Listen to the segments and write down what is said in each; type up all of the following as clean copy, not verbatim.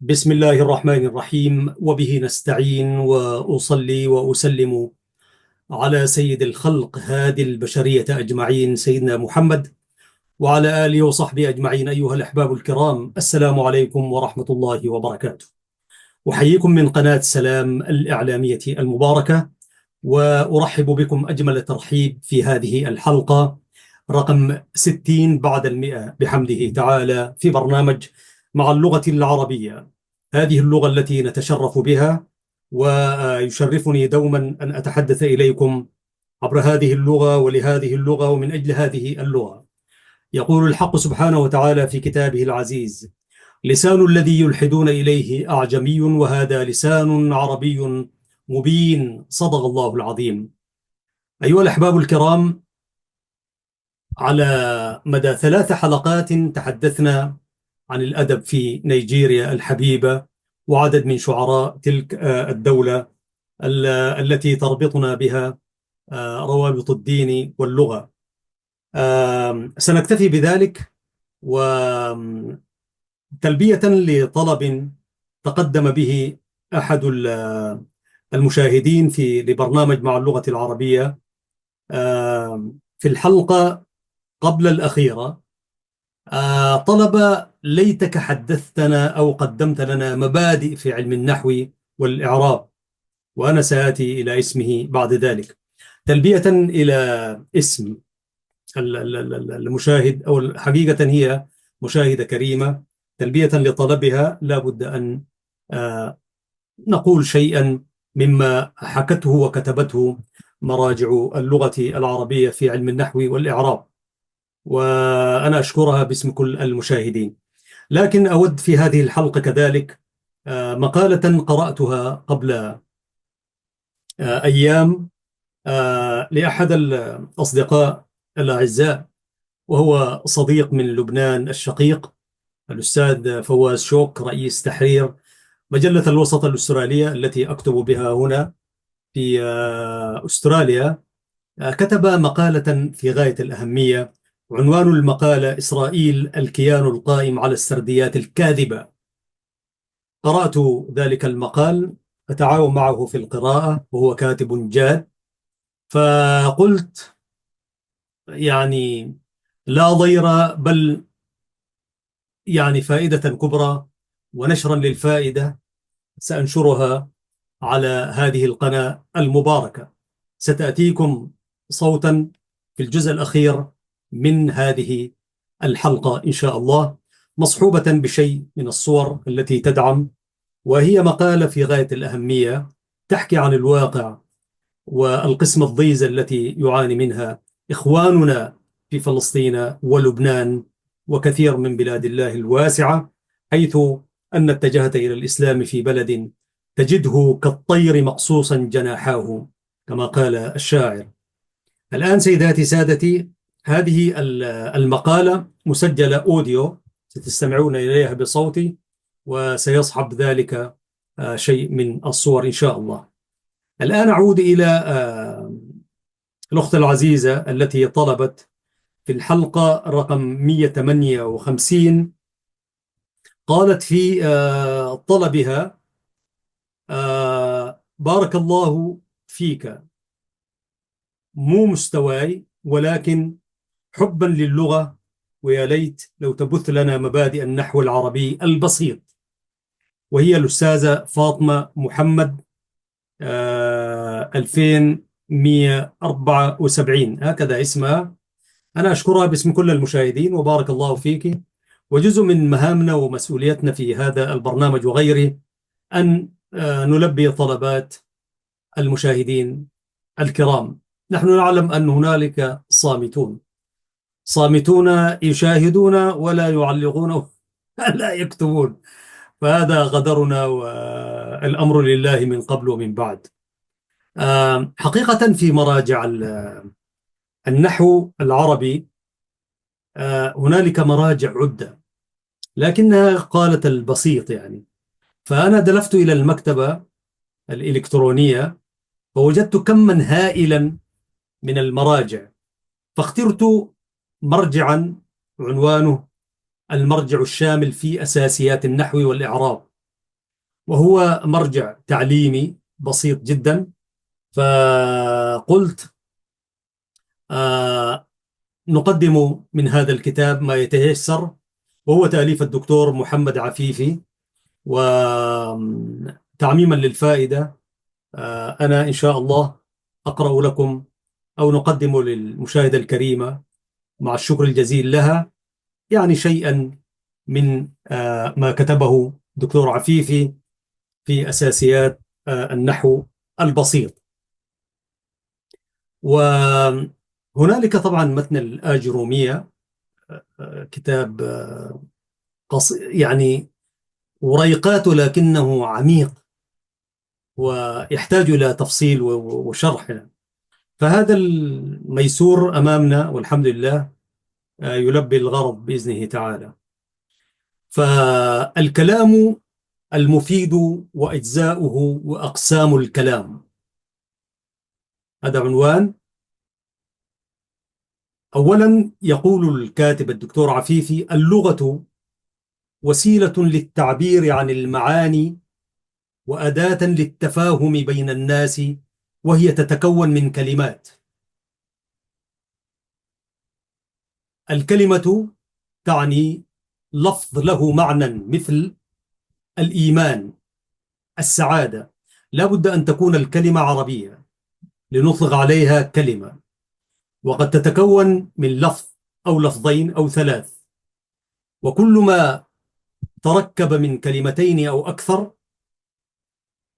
بسم الله الرحمن الرحيم، وبه نستعين، وأصلي وأسلم على سيد الخلق هادي البشرية أجمعين، سيدنا محمد، وعلى آله وصحبه أجمعين. أيها الأحباب الكرام، السلام عليكم ورحمة الله وبركاته. أحييكم من قناة سلام الإعلامية المباركة، وأرحب بكم أجمل ترحيب في هذه الحلقة رقم 60 بعد 100 بحمده تعالى في برنامج مع اللغة العربية، هذه اللغة التي نتشرف بها، ويشرفني دوما أن أتحدث إليكم عبر هذه اللغة ولهذه اللغة ومن أجل هذه اللغة. يقول الحق سبحانه وتعالى في كتابه العزيز: لسان الذي يلحدون إليه أعجمي وهذا لسان عربي مبين. صدق الله العظيم. أيها الأحباب الكرام، على مدى 3 حلقات تحدثنا عن الأدب في نيجيريا الحبيبة وعدد من شعراء تلك الدولة التي تربطنا بها روابط الدين واللغة. سنكتفي بذلك، وتلبية لطلب تقدم به أحد المشاهدين لبرنامج مع اللغة العربية في الحلقة قبل الأخيرة. طلب: ليتك حدثتنا أو قدمت لنا مبادئ في علم النحو والإعراب، وأنا سآتي إلى اسمه بعد ذلك. تلبية إلى اسم المشاهد، أو حقيقة هي مشاهدة كريمة، تلبية لطلبها لا بد أن نقول شيئا مما حكته وكتبته مراجع اللغة العربية في علم النحو والإعراب، وأنا أشكرها باسم كل المشاهدين. لكن أود في هذه الحلقة كذلك مقالة قرأتها قبل أيام لأحد الأصدقاء الأعزاء، وهو صديق من لبنان الشقيق، الأستاذ فواز شوك، رئيس تحرير مجلة الوسط الأسترالية التي أكتب بها هنا في أستراليا. كتب مقالة في غاية الأهمية، عنوان المقالة: إسرائيل الكيان القائم على السرديات الكاذبة. قرأت ذلك المقال، أتعاون معه في القراءة وهو كاتب جاد، فقلت يعني لا ضير، بل يعني فائدة كبرى ونشرا للفائدة سأنشرها على هذه القناة المباركة. ستأتيكم صوتا في الجزء الأخير من هذه الحلقة إن شاء الله، مصحوبة بشيء من الصور التي تدعم، وهي مقالة في غاية الأهمية تحكي عن الواقع والقسمة الضيزة التي يعاني منها إخواننا في فلسطين ولبنان وكثير من بلاد الله الواسعة، حيث أن اتجهت إلى الإسلام في بلد تجده كالطير مقصوصا جناحاه كما قال الشاعر. الآن سيداتي سادتي، هذه المقالة مسجلة أوديو، ستستمعون إليها بصوتي، وسيصحب ذلك شيء من الصور إن شاء الله. الآن أعود إلى الأخت العزيزة التي طلبت في الحلقة رقم 158. قالت في طلبها: بارك الله فيك، مو مستواي ولكن حبا للغة، ويا ليت لو تبث لنا مبادئ النحو العربي البسيط. وهي الأستاذة فاطمة محمد، 2174 هكذا اسمها. أنا أشكرها باسم كل المشاهدين، وبارك الله فيك. وجزء من مهامنا ومسؤوليتنا في هذا البرنامج وغيره أن نلبي طلبات المشاهدين الكرام. نحن نعلم أن هنالك صامتون يشاهدون ولا يعلقون لا يكتبون، فهذا قدرنا والأمر لله من قبل ومن بعد. حقيقة في مراجع النحو العربي هنالك مراجع عدة، لكنها قالت البسيط يعني. فأنا دلفت إلى المكتبة الإلكترونية فوجدت كما هائلا من المراجع، فاخترت مرجعا عنوانه: المرجع الشامل في أساسيات النحو والإعراب، وهو مرجع تعليمي بسيط جدا. فقلت آه، نقدم من هذا الكتاب ما يتيسر، وهو تأليف الدكتور محمد عفيفي. وتعميما للفائدة، أنا إن شاء الله أقرأ لكم، أو نقدم للمشاهدة الكريمة مع الشكر الجزيل لها، يعني شيئا من ما كتبه دكتور عفيفي في أساسيات النحو البسيط. وهنالك طبعا متن الآجرومية، كتاب يعني وريقاته لكنه عميق ويحتاج إلى تفصيل وشرح. فهذا الميسور أمامنا والحمد لله يلبي الغرض بإذنه تعالى. فالكلام المفيد وأجزاؤه وأقسام الكلام، هذا عنوان. أولا يقول الكاتب الدكتور عفيفي: اللغة وسيلة للتعبير عن المعاني وأداة للتفاهم بين الناس، وهي تتكون من كلمات. الكلمة تعني لفظ له معنى مثل الإيمان، السعادة. لا بد أن تكون الكلمة عربية لنطلق عليها كلمة، وقد تتكون من لفظ أو لفظين أو ثلاث، وكل ما تركب من كلمتين أو أكثر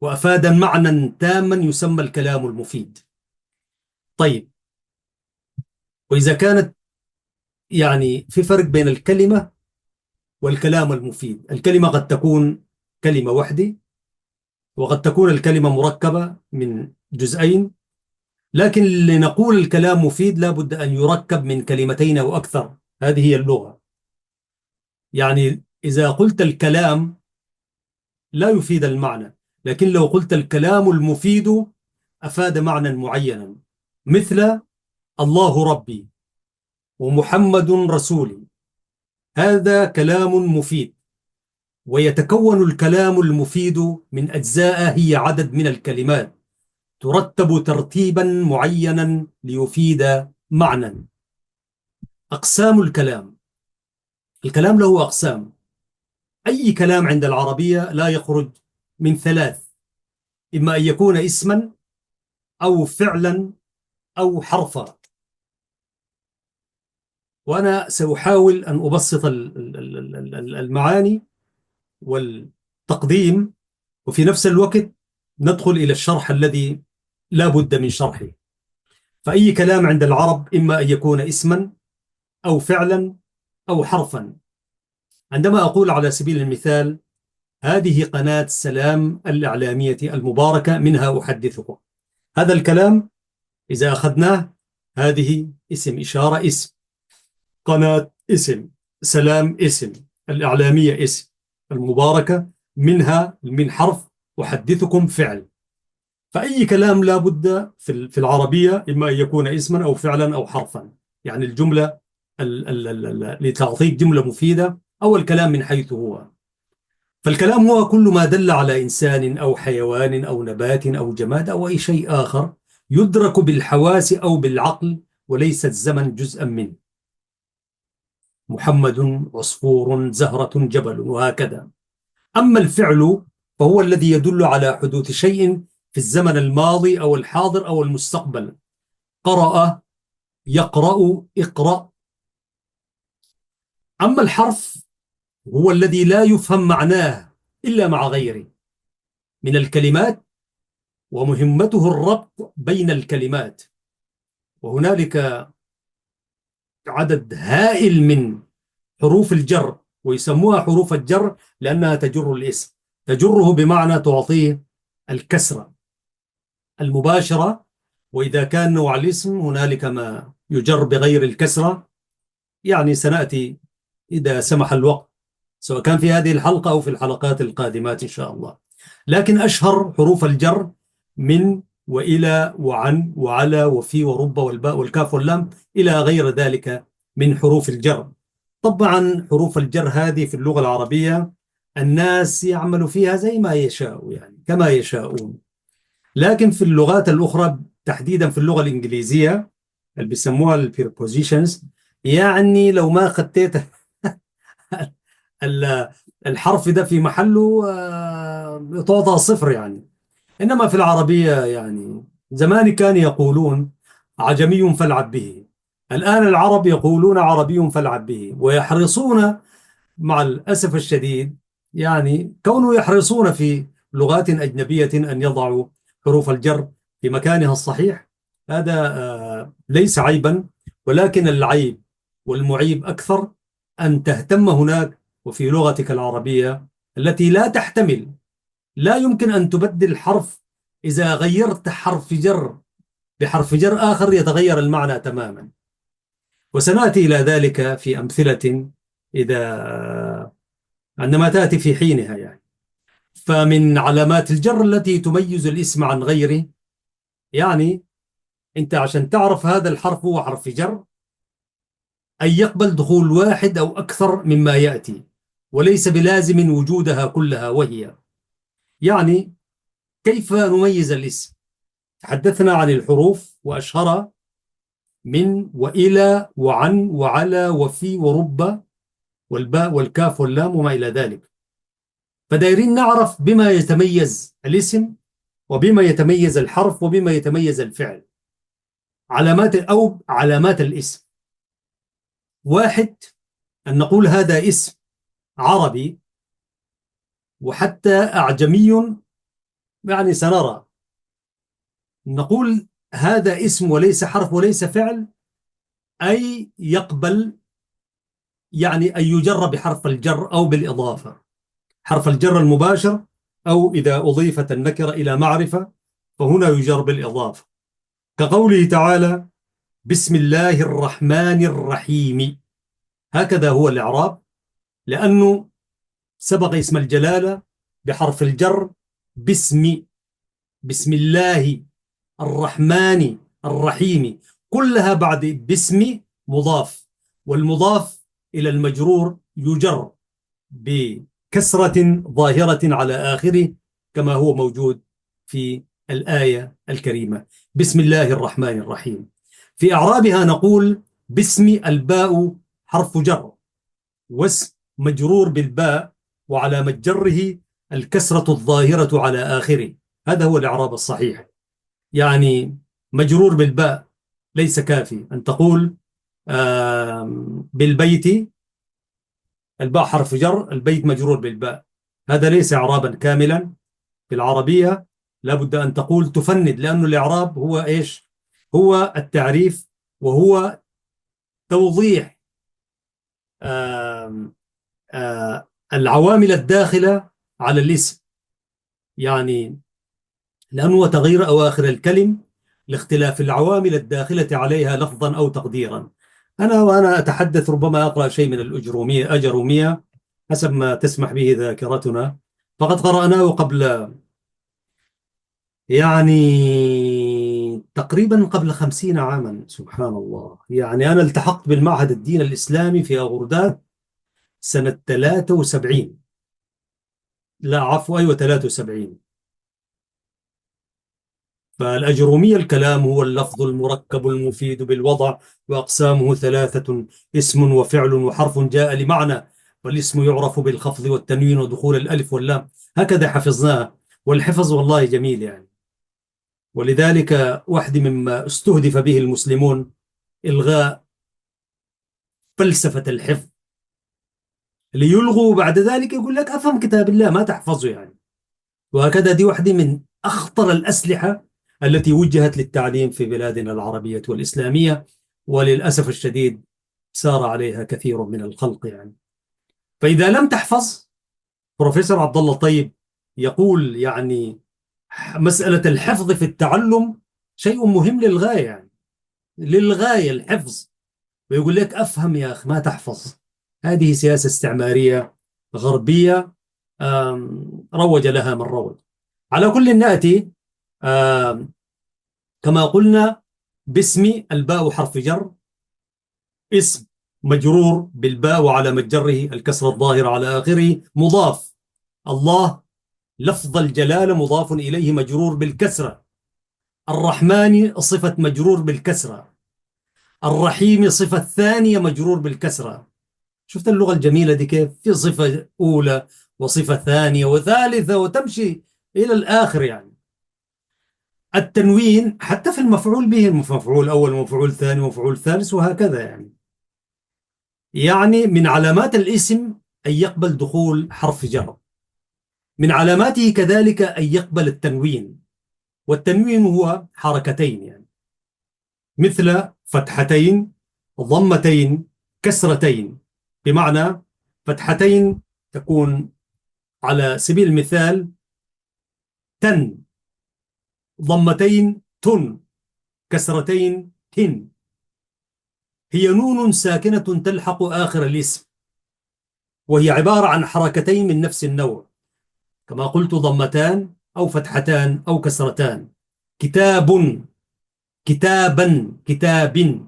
وأفاد معنى تاما يسمى الكلام المفيد. طيب، وإذا كانت يعني في فرق بين الكلمة والكلام المفيد. الكلمة قد تكون كلمة واحدة، وقد تكون الكلمة مركبة من جزئين، لكن لنقول الكلام مفيد لا بد أن يركب من كلمتين أو أكثر. هذه هي اللغة. يعني إذا قلت الكلام لا يفيد المعنى، لكن لو قلت الكلام المفيد أفاد معنى معينا، مثل الله ربي ومحمد رسولي. هذا كلام مفيد. ويتكون الكلام المفيد من أجزاء هي عدد من الكلمات ترتب ترتيبا معينا ليفيد معنى. أقسام الكلام: الكلام له أقسام. أي كلام عند العربية لا يخرج من ثلاث: إما أن يكون اسما أو فعلا أو حرفا. وأنا سأحاول أن أبسط المعاني والتقديم، وفي نفس الوقت ندخل إلى الشرح الذي لا بد من شرحه. فأي كلام عند العرب إما أن يكون اسما أو فعلا أو حرفا. عندما أقول على سبيل المثال: هذه قناة سلام الإعلامية المباركة منها أحدثكم، هذا الكلام إذا أخذناه، هذه اسم إشارة، اسم، قناة اسم، سلام اسم، الإعلامية اسم، المباركة منها من حرف، أحدثكم فعل. فأي كلام لا بد في العربية إما أن يكون اسما أو فعلا أو حرفا، يعني الجملة لتعطيك جملة مفيدة، أو الكلام من حيث هو. فالكلام هو كل ما دل على إنسان أو حيوان أو نبات أو جماد أو أي شيء آخر يدرك بالحواس أو بالعقل، وليس الزمن جزءا منه. محمد، عصفور، زهرة، جبل، وهكذا. أما الفعل فهو الذي يدل على حدوث شيء في الزمن الماضي أو الحاضر أو المستقبل. قرأ، يقرأ، اقرأ. أما الحرف هو الذي لا يفهم معناه إلا مع غيره من الكلمات، ومهمته الربط بين الكلمات. وهنالك عدد هائل من حروف الجر، ويسموها حروف الجر لأنها تجر الاسم، تجره بمعنى تعطيه الكسرة المباشرة. وإذا كان نوع الاسم هنالك ما يجر بغير الكسرة، يعني سنأتي إذا سمح الوقت، سواء كان في هذه الحلقة أو في الحلقات القادمات إن شاء الله. لكن أشهر حروف الجر من وإلى وعن وعلى وفي ورب والباء والكاف واللام إلى غير ذلك من حروف الجر. طبعا حروف الجر هذه في اللغة العربية الناس يعملوا فيها زي ما يشاءوا، يعني كما يشاءون. لكن في اللغات الأخرى، تحديدا في اللغة الإنجليزية اللي بيسموها البريبوزيشنز، يعني لو ما خطيت ال- الحرف ده في محله تعطى صفر يعني. إنما في العربية يعني زمان كانوا يقولون عجمي فالعب به، الآن العرب يقولون عربي فالعب به، ويحرصون مع الأسف الشديد، يعني كونه يحرصون في لغات أجنبية أن يضعوا حروف الجر في مكانها الصحيح. هذا ليس عيبا، ولكن العيب والمعيب أكثر أن تهتم هناك وفي لغتك العربية التي لا تحتمل، لا يمكن أن تبدل الحرف. إذا غيرت حرف جر بحرف جر آخر يتغير المعنى تماما، وسنأتي إلى ذلك في أمثلة إذا عندما تأتي في حينها يعني. فمن علامات الجر التي تميز الاسم عن غيره، يعني أنت عشان تعرف هذا الحرف هو حرف جر، أن يقبل دخول واحد أو أكثر مما يأتي، وليس بلازم وجودها كلها وهي. يعني كيف نميز الاسم؟ تحدثنا عن الحروف وأشهرها من وإلى وعن وعلى وفي ورب والباء والكاف واللام وما إلى ذلك. فدايرين نعرف بما يتميز الاسم، وبما يتميز الحرف، وبما يتميز الفعل. علامات أو علامات الاسم: واحد، أن نقول هذا اسم عربي، وحتى أعجمي يعني سنرى. نقول هذا اسم وليس حرف وليس فعل، أي يقبل يعني أن يجر بحرف الجر أو بالإضافة، حرف الجر المباشر، أو إذا أضيفت النكرة إلى معرفة فهنا يجر بالإضافة، كقوله تعالى: بسم الله الرحمن الرحيم. هكذا هو الإعراب، لأنه سبق اسم الجلالة بحرف الجر باسم، بسم الله الرحمن الرحيم، كلها بعد باسم مضاف، والمضاف إلى المجرور يجر بكسرة ظاهرة على آخره، كما هو موجود في الآية الكريمة: بسم الله الرحمن الرحيم. في أعرابها نقول باسم الباء حرف جر، واسم مجرور بالباء، وعلامة جره الكسرة الظاهرة على آخره. هذا هو الإعراب الصحيح. يعني مجرور بالباء ليس كافي أن تقول بالبيت، الباء حرف جر، البيت مجرور بالباء، هذا ليس إعرابا كاملا في العربية. لابد أن تقول تفند، لأن الإعراب هو إيش؟ هو التعريف، وهو توضيح آم، العوامل الداخلة على الاسم، يعني لأنه تغيير أواخر الكلم لاختلاف العوامل الداخلة عليها لفظا أو تقديرا. وأنا أتحدث ربما أقرأ شيء من الأجرومية أجرومية حسب ما تسمح به ذاكرتنا، فقد قرأناه قبل يعني تقريبا قبل 50 عاما. سبحان الله، يعني أنا التحقت بالمعهد الدين الإسلامي في أغرداد سنة 73. لا عفوا، أيوة 73. فالأجرومية الكلام هو اللفظ المركب المفيد بالوضع، وأقسامه ثلاثة: اسم وفعل وحرف جاء لمعنى، والاسم يعرف بالخفض والتنوين ودخول الألف واللام. هكذا حفظناها، والحفظ والله جميل يعني. ولذلك واحد مما استهدف به المسلمون إلغاء فلسفة الحفظ، ليلغوا بعد ذلك يقول لك أفهم كتاب الله ما تحفظه يعني. وهكذا دي واحدة من أخطر الأسلحة التي وجهت للتعليم في بلادنا العربية والإسلامية، وللأسف الشديد سار عليها كثير من الخلق يعني. فإذا لم تحفظ، بروفيسور عبد الله طيب يقول يعني مسألة الحفظ في التعلم شيء مهم للغاية، يعني للغاية الحفظ. ويقول لك أفهم يا أخ ما تحفظ. هذه سياسة استعمارية غربية روج لها من روج. على كل نأتي كما قلنا باسم الباء حرف جر، اسم مجرور بالباء وعلى متجره الكسر الظاهر على آخره، مضاف الله لفظ الجلالة مضاف إليه مجرور بالكسرة. الرحمن صفة مجرور بالكسرة. الرحيم صفة ثانية مجرور بالكسرة. شفت اللغة الجميلة دي كيف؟ في صفة أولى وصفة ثانية وثالثة وتمشي إلى الآخر يعني. التنوين حتى في المفعول به، المفعول أول ومفعول ثاني ومفعول ثالث وهكذا يعني. يعني من علامات الاسم أن يقبل دخول حرف جر. من علاماته كذلك أن يقبل التنوين، والتنوين هو حركتين يعني، مثل فتحتين، ضمتين، كسرتين. بمعنى فتحتين تكون على سبيل المثال تن، ضمتين تن، كسرتين تن. هي نون ساكنة تلحق آخر الاسم، وهي عبارة عن حركتين من نفس النوع، كما قلت ضمتان أو فتحتان أو كسرتان. كتاب، كتابا، كتاب.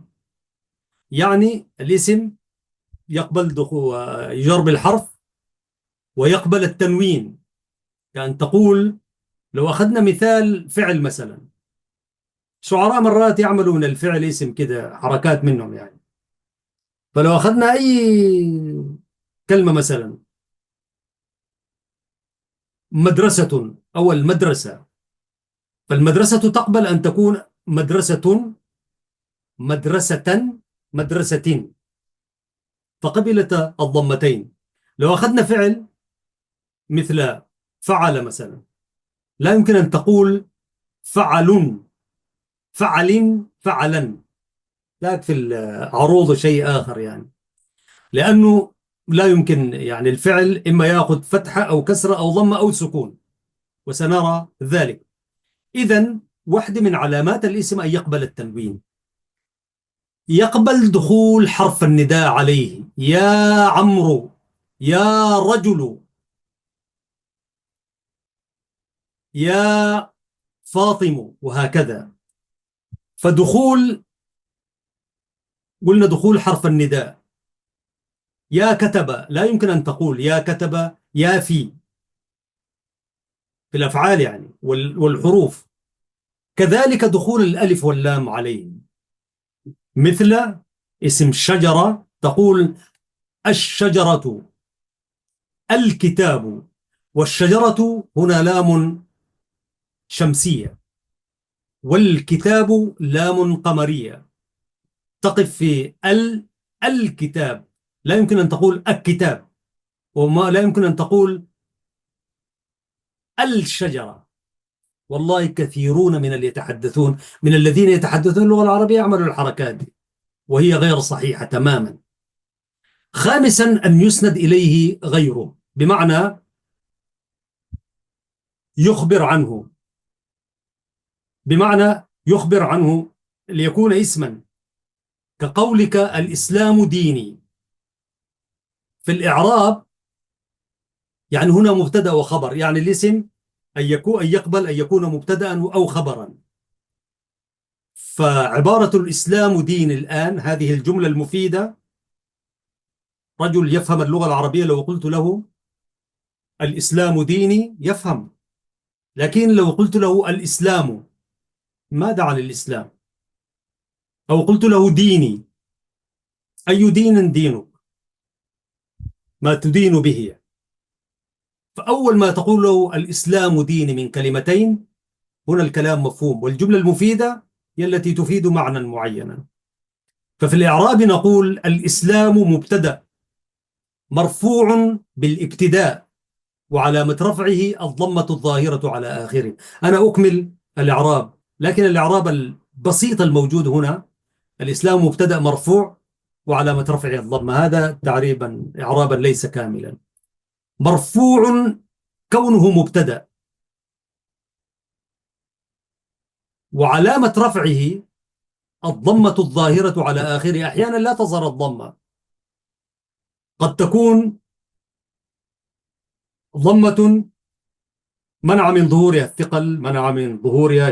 يعني الاسم يقبل دخول يجر بالحرف ويقبل التنوين. يعني تقول، لو أخذنا مثال فعل مثلا، شعراء مرات يعملوا من الفعل اسم كده حركات منهم يعني. فلو أخذنا أي كلمة مثلا مدرسة أو المدرسة، فالمدرسة تقبل أن تكون مدرسة، مدرسة، مدرسة، فقبلت الضمتين. لو أخذنا فعل مثل فعل مثلا، لا يمكن أن تقول فعل، فعل، فعلا، لا في العروض شيء آخر يعني. لأنه لا يمكن يعني الفعل إما يأخذ فتحة أو كسرة أو ضمة أو سكون، وسنرى ذلك. إذن واحدة من علامات الاسم أن يقبل التنوين. يقبل دخول حرف النداء عليه، يا عمرو، يا رجل، يا فاطم، وهكذا. فدخول، قلنا دخول حرف النداء. يا كتب، لا يمكن أن تقول يا كتب يا في الأفعال يعني والحروف. كذلك دخول الألف واللام عليه، مثل اسم شجرة تقول الشجرة، الكتاب. والشجرة هنا لام شمسية، والكتاب لام قمرية، تقف في الكتاب. لا يمكن أن تقول الكتاب، وما لا يمكن أن تقول الشجرة. والله كثيرون من اللي يتحدثون، من الذين يتحدثون اللغة العربية يعملوا الحركات دي، وهي غير صحيحة تماما. خامسا أن يسند إليه غيره، بمعنى يخبر عنه، بمعنى يخبر عنه ليكون اسما، كقولك الإسلام ديني. في الإعراب يعني هنا مبتدأ وخبر، يعني الاسم أن يكون، أن يقبل أن يكون مبتدأ أو خبرا. فعبارة الإسلام دين الآن، هذه الجملة المفيدة، رجل يفهم اللغة العربية لو قلت له الإسلام ديني يفهم. لكن لو قلت له الإسلام، ماذا عن الإسلام؟ أو قلت له ديني، أي دين دينك؟ ما تدين به. فأول ما تقول له الإسلام ديني من كلمتين، هنا الكلام مفهوم، والجملة المفيدة هي التي تفيد معنى معينا. ففي الإعراب نقول الإسلام مبتدأ مرفوع بالابتداء، وعلامة رفعه الضمة الظاهرة على آخره. أنا أكمل الإعراب، لكن الإعراب البسيط الموجود هنا الإسلام مبتدأ مرفوع وعلامة رفعه الضمة، هذا تعريبا إعرابا ليس كاملا. مرفوع كونه مبتدأ، وعلامة رفعه الضمة الظاهرة على آخره. أحيانا لا تظهر الضمة، قد تكون ضمة منع من ظهورها الثقل، منع من ظهورها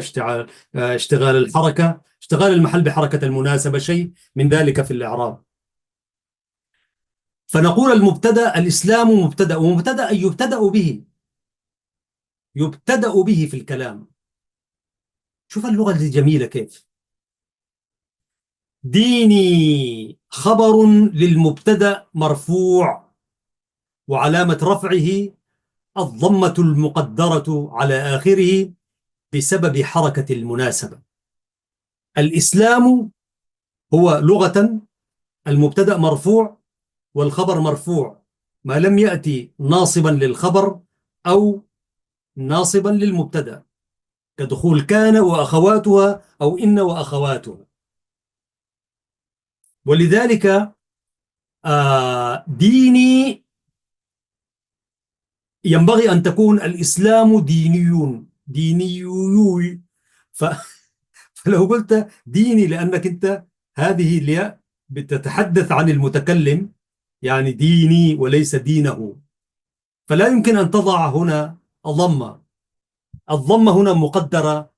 اشتغال الحركة، اشتغال المحل بحركة المناسبة، شيء من ذلك في الإعراب. فنقول المبتدأ الإسلام مبتدأ، ومبتدأ أن يبتدأ به. يبتدأ به في الكلام. شوف اللغة الجميلة كيف. ديني خبر للمبتدأ مرفوع، وعلامة رفعه الضمة المقدرة على آخره بسبب حركة المناسبة. الإسلام هو لغة المبتدأ مرفوع والخبر مرفوع ما لم يأتي ناصبا للخبر أو ناصبا للمبتدأ، كدخول كان وأخواتها أو إن وأخواتها. ولذلك ديني ينبغي أن تكون الإسلام ديني ديني. ف فلو قلت ديني لأنك أنت هذه الياء بتتحدث عن المتكلم، يعني ديني وليس دينه، فلا يمكن أن تضع هنا الضمة. الضمة هنا مقدرة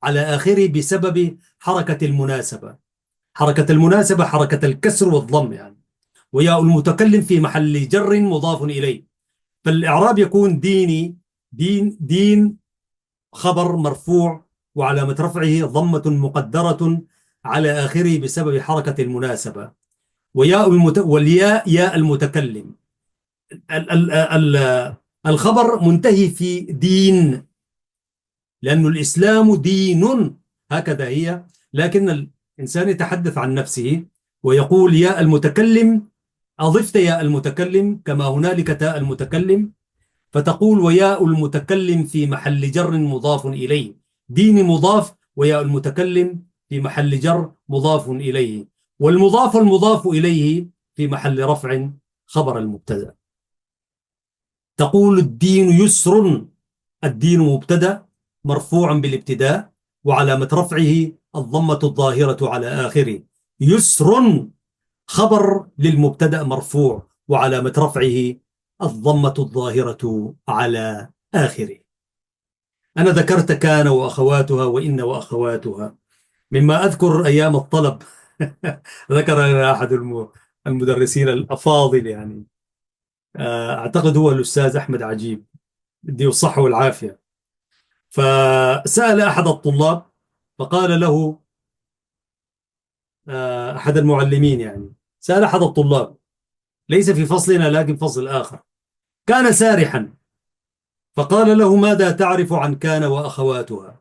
على آخره بسبب حركة المناسبة. حركة المناسبة حركة الكسر والضم يعني. وياء المتكلم في محل جر مضاف إليه، فالإعراب يكون ديني. دين خبر مرفوع وعلامة رفعه ضمة مقدرة على آخره بسبب حركة المناسبة. والياء ياء المتكلم. ال ال ال الخبر منتهي في دين، لأن الإسلام دين، هكذا هي. لكن الإنسان يتحدث عن نفسه ويقول ياء المتكلم، أضفت ياء المتكلم كما هنالك تاء المتكلم، فتقول وياء المتكلم في محل جر مضاف إليه. دين مضاف وياء المتكلم في محل جر مضاف إليه، والمضاف المضاف إليه في محل رفع خبر المبتدأ. تقول الدين يسر. الدين مبتدأ مرفوع بالابتداء وعلامة رفعه الضمة الظاهرة على آخره. يسر خبر للمبتدأ مرفوع وعلامة رفعه الضمة الظاهرة على آخره. أنا ذكرت كان وأخواتها وإن وأخواتها مما أذكر أيام الطلب. ذكر لنا أحد المدرسين الأفاضل يعني، أعتقد هو الأستاذ أحمد عجيب، بدي الصحة والعافية. فسأل أحد الطلاب فقال له أحد المعلمين يعني، سأل أحد الطلاب ليس في فصلنا لكن فصل آخر، كان سارحا، فقال له ماذا تعرف عن كان وأخواتها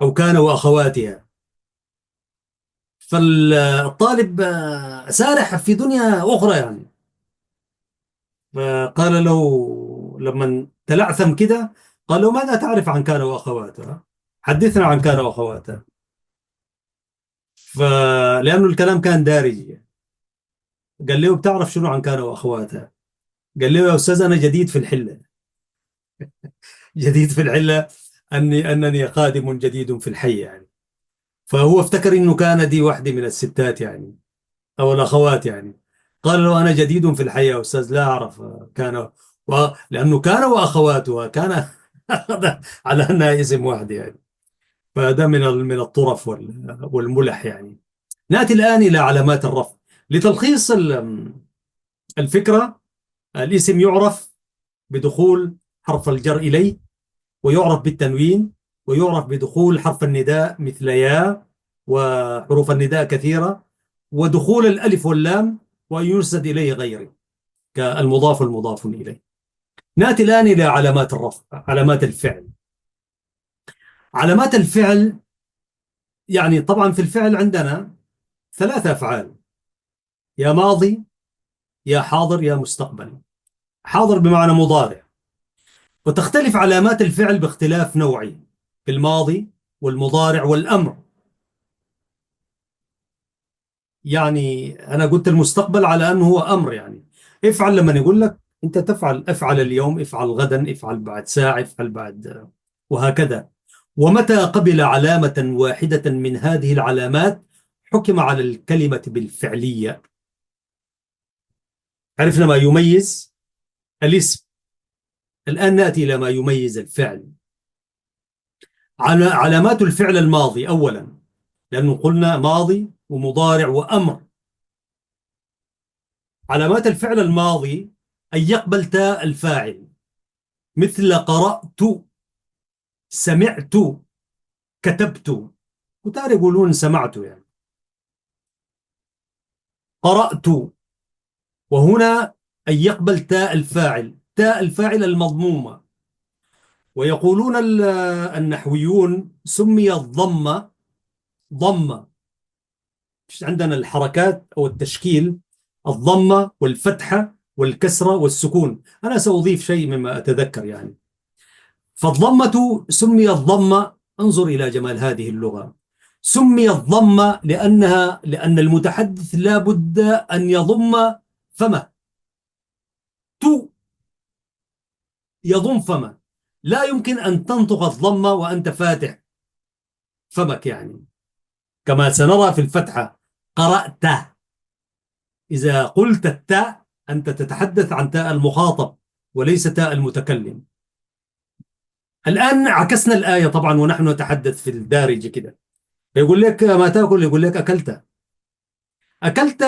أو كان وأخواتها؟ فالطالب سارح في دنيا أخرى يعني، فقال له لما تلعثم كده، قال له ماذا تعرف عن كان وأخواتها؟ حدثنا عن كان وأخواتها. فلأنه الكلام كان دارج، قال له بتعرف شنو عن كان وأخواتها؟ قال له يا أستاذ أنا جديد في الحلة. جديد في الحلة، أنني خادم جديد في الحي يعني. فهو افتكر إنه كان دي واحدة من الستات يعني أو الأخوات يعني. قال له أنا جديد في الحي يا أستاذ، لا أعرف كان لأنه كان وأخواتها كان أخذ على أنها اسم واحد يعني. فهذا من الطرف والملح يعني. نأتي الآن إلى علامات الرفع. لتلخيص الفكرة، الاسم يعرف بدخول حرف الجر إليه، ويعرف بالتنوين، ويعرف بدخول حرف النداء مثل يا، وحروف النداء كثيرة، ودخول الألف واللام، وأن يرسد إليه غيره كالمضاف والمضاف إليه. نأتي الآن إلى علامات الرفع، علامات الفعل. علامات الفعل يعني طبعا في الفعل عندنا ثلاثة أفعال: يا ماضي، يا حاضر، يا مستقبل. حاضر بمعنى مضارع. وتختلف علامات الفعل باختلاف نوعه في الماضي والمضارع والأمر. يعني أنا قلت المستقبل على أنه هو أمر، يعني افعل لما يقول لك أنت تفعل، افعل اليوم، افعل غدا، افعل بعد ساعة، افعل بعد، وهكذا. ومتى قبل علامة واحدة من هذه العلامات حكم على الكلمة بالفعلية. عرفنا ما يميز الاسم، الآن نأتي إلى ما يميز الفعل. علامات الفعل الماضي أولا، لأنه قلنا ماضي ومضارع وأمر. علامات الفعل الماضي أن يقبل تاء الفاعل. مثل قرأت، سمعت، كتبت. وتارة يقولون سمعت يعني. قرأت، وهنا أن يقبل تاء الفاعل، تاء الفاعل المضمومة. ويقولون النحويون سمي الضمة ضمة. عندنا الحركات أو التشكيل: الضمة والفتحة والكسرة والسكون. أنا سأضيف شيء مما أتذكر يعني. فالضمة سميت ضمة. انظر إلى جمال هذه اللغة. سميت ضمة لأن المتحدث لا بد أن يضم فمه. تو يضم فمه. لا يمكن أن تنطق الضمة وأنت فاتح فمك يعني، كما سنرى في الفتحة: قرأت. إذا قلت التاء أنت تتحدث عن تاء المخاطب وليس تاء المتكلم. الآن عكسنا الآية طبعا ونحن نتحدث في الدارج كده. يقول لك ما تأكل، يقول لك أكلت. أكلت،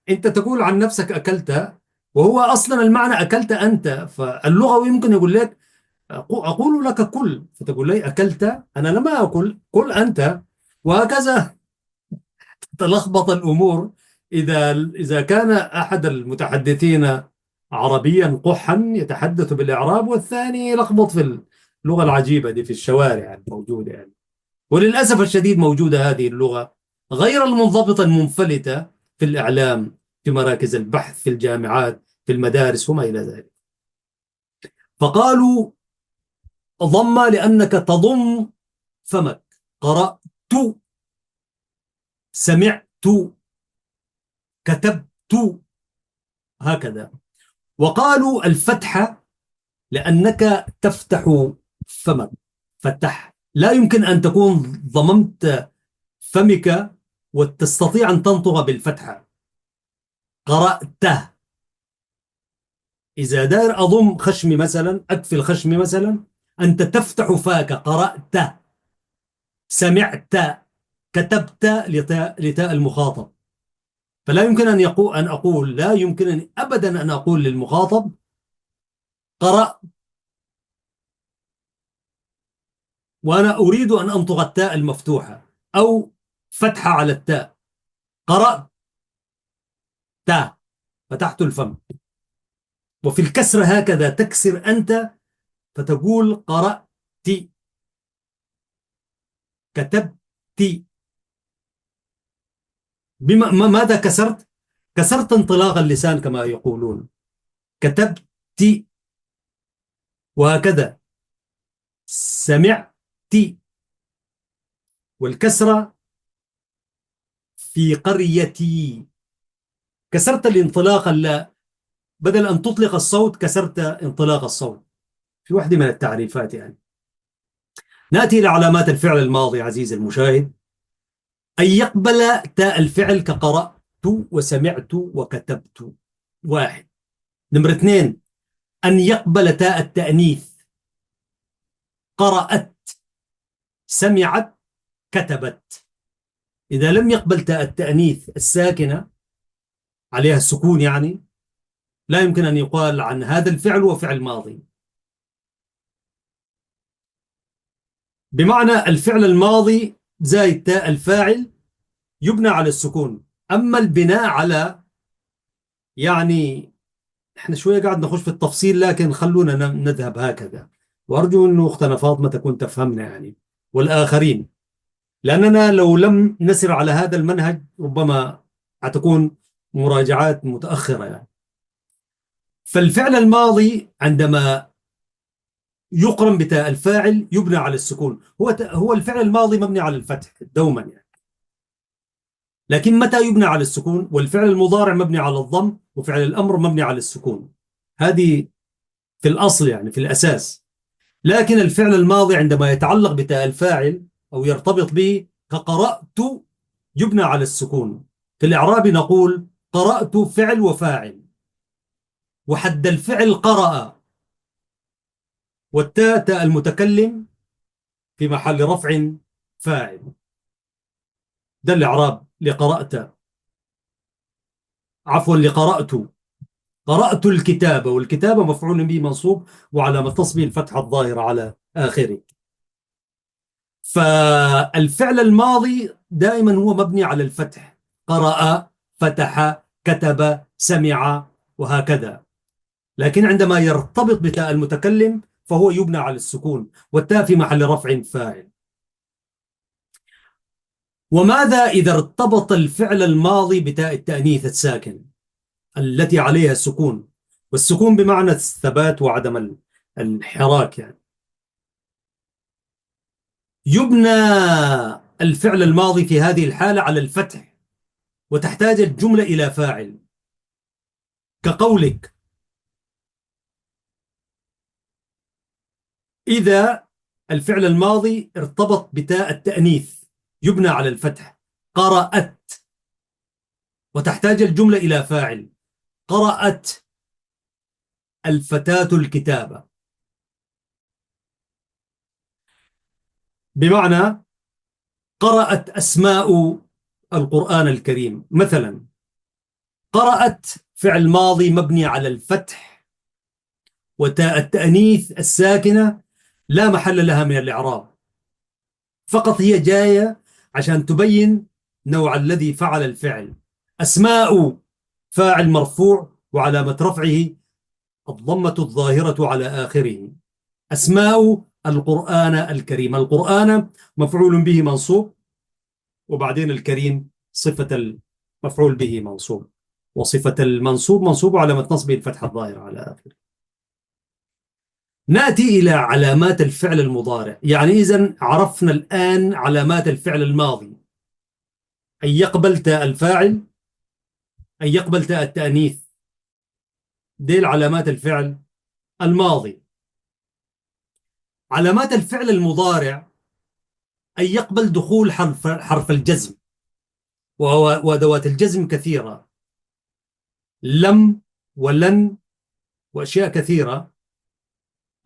أنت تقول عن نفسك أكلت، وهو أصلا المعنى أكلت أنت. فاللغوي يمكن يقول لك أقول لك كل، فتقول لي أكلت، أنا لما أكل، كل أنت. وهكذا تلخبط الأمور. إذا كان أحد المتحدثين عربيا قحا يتحدث بالإعراب، والثاني يلخبط في اللغة العجيبة دي في الشوارع الموجودة يعني. وللأسف الشديد موجودة هذه اللغة غير المنضبطة المنفلتة في الإعلام، في مراكز البحث، في الجامعات، في المدارس وما إلى ذلك. فقالوا ضم لأنك تضم فمك. قرأت، سمعت، كتبت، هكذا. وقالوا الفتحة لأنك تفتح فمك. فتح، لا يمكن أن تكون ضممت فمك وتستطيع أن تنطق بالفتحة. قرأت، إذا داير أضم خشمي مثلا، أقفل خشمي مثلا، أنت تفتح فاك. قرأت. سمعت، كتبت لتاء المخاطب. فلا يمكن أن أقول، لا يمكن أبدا أن أقول للمخاطب قرأ وأنا أريد أن أنطق التاء المفتوحة أو فتحة على التاء. قرأت، تاء، فتحت الفم. وفي الكسر هكذا تكسر أنت فتقول قرأت، كتبت. ماذا كسرت؟ كسرت انطلاق اللسان كما يقولون. كتبت، وهكذا. سمعت، والكسرة في قريتي. كسرت الانطلاق اللا، بدل أن تطلق الصوت كسرت انطلاق الصوت في واحدة من التعريفات يعني. نأتي إلى علامات الفعل الماضي عزيزي المشاهد. أن يقبل تاء الفعل كقرأت وسمعت وكتبت، واحد. نمرة اثنين، أن يقبل تاء التأنيث: قرأت، سمعت، كتبت. إذا لم يقبل تاء التأنيث الساكنة عليها السكون يعني، لا يمكن أن يقال عن هذا الفعل وفعل ماضي. بمعنى الفعل الماضي زائد تاء الفاعل يبنى على السكون. أما البناء على، يعني احنا شوية قاعد نخش في التفصيل لكن خلونا نذهب هكذا. وأرجو أنه أختنا فاطمة تكون تفهمنا يعني، والآخرين، لأننا لو لم نسر على هذا المنهج ربما هتكون مراجعات متأخرة يعني. فالفعل الماضي عندما يقرن بتاء الفاعل يبنى على السكون. هو الفعل الماضي مبني على الفتح دوما يعني. لكن متى يبنى على السكون؟ والفعل المضارع مبني على الضم، وفعل الأمر مبني على السكون. هذه في الأصل يعني، في الأساس. لكن الفعل الماضي عندما يتعلق بتاء الفاعل أو يرتبط به كقرأت يبنى على السكون. في الإعراب نقول قرأت فعل وفاعل، وحد الفعل قرأ، والتاء تاء المتكلم في محل رفع فاعل. ده الإعراب لقرأت، عفوا لقرأت. قرأت الكتاب، والكتابة مفعول به منصوب وعلامة نصبه الفتحة الظاهرة على آخره. فالفعل الماضي دائما هو مبني على الفتح: قرأ، فتح، كتب، سمع، وهكذا. لكن عندما يرتبط بتاء المتكلم فهو يبنى على السكون، والتاء في محل رفع فاعل. وماذا إذا ارتبط الفعل الماضي بتاء التأنيث الساكن التي عليها السكون؟ والسكون بمعنى الثبات وعدم الحراك يعني. يبنى الفعل الماضي في هذه الحالة على الفتح، وتحتاج الجملة إلى فاعل، كقولك: إذا الفعل الماضي ارتبط بتاء التأنيث يبنى على الفتح: قرأت، وتحتاج الجملة إلى فاعل: قرأت الفتاة الكتابة. بمعنى قرأت أسماء القرآن الكريم مثلا. قرأت فعل ماضي مبني على الفتح، وتاء التأنيث الساكنة لا محل لها من الإعراب، فقط هي جاية عشان تبين نوع الذي فعل الفعل. أسماء فاعل مرفوع وعلامة رفعه الضمة الظاهرة على آخره. أسماء القرآن الكريم، القرآن مفعول به منصوب، وبعدين الكريم صفة المفعول به منصوب، وصفة المنصوب منصوب علامة نصبه الفتحة الظاهرة على آخره. نأتي إلى علامات الفعل المضارع. يعني إذن عرفنا الآن علامات الفعل الماضي: أن يقبل تاء الفاعل، أن يقبل تاء التأنيث. دي علامات الفعل الماضي. علامات الفعل المضارع: أن يقبل دخول حرف الجزم، وأدوات الجزم كثيرة: لم ولن وأشياء كثيرة.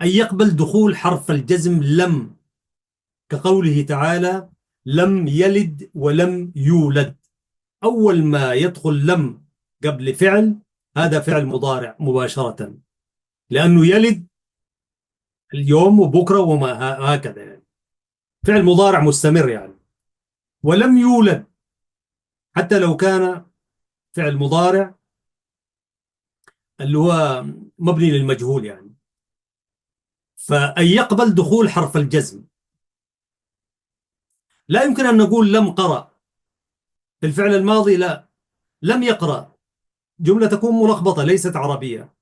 أن يقبل دخول حرف الجزم لم، كقوله تعالى: لم يلد ولم يولد. أول ما يدخل لم قبل فعل هذا فعل مضارع مباشرة، لأنه يلد اليوم وبكرة وما هكذا يعني، فعل مضارع مستمر يعني. ولم يولد حتى لو كان فعل مضارع اللي هو مبني للمجهول يعني. فأن يقبل دخول حرف الجزم. لا يمكن أن نقول لم قرأ في الفعل الماضي، لا، لم يقرأ جملة تكون ملخبطة ليست عربية.